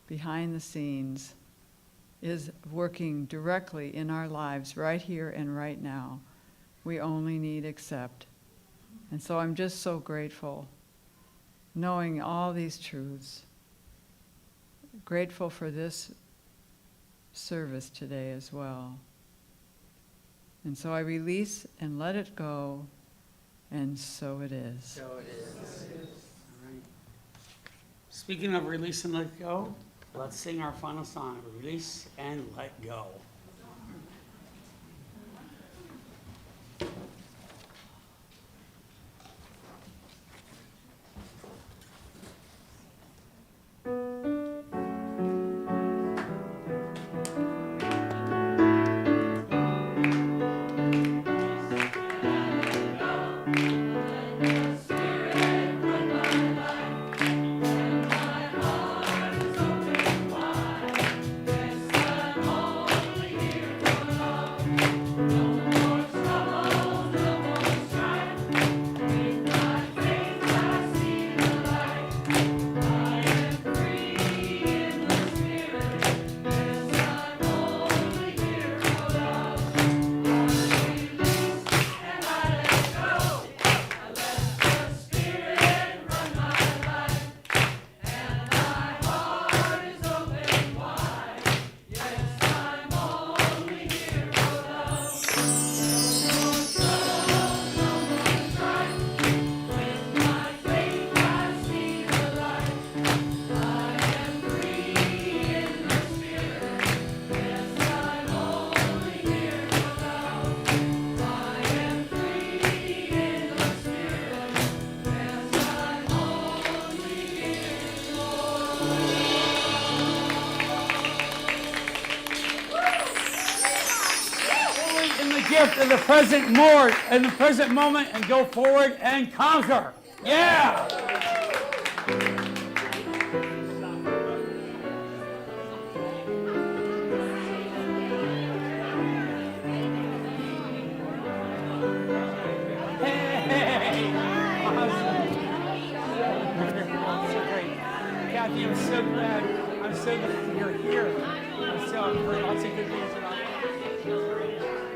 behind the scenes is working directly in our lives right here and right now. We only need accept. And so I'm just so grateful, knowing all these truths. Grateful for this service today as well. And so I release and let it go, and so it is. So it is. All right. Speaking of release and let go, let's sing our final song, Release and Let Go. Gift of the present more in the present moment and go forward and conquer. Yeah. Hey. Awesome. So great. Kathy, I'm so glad. I'm so glad you're here. I've heard lots of good things about you.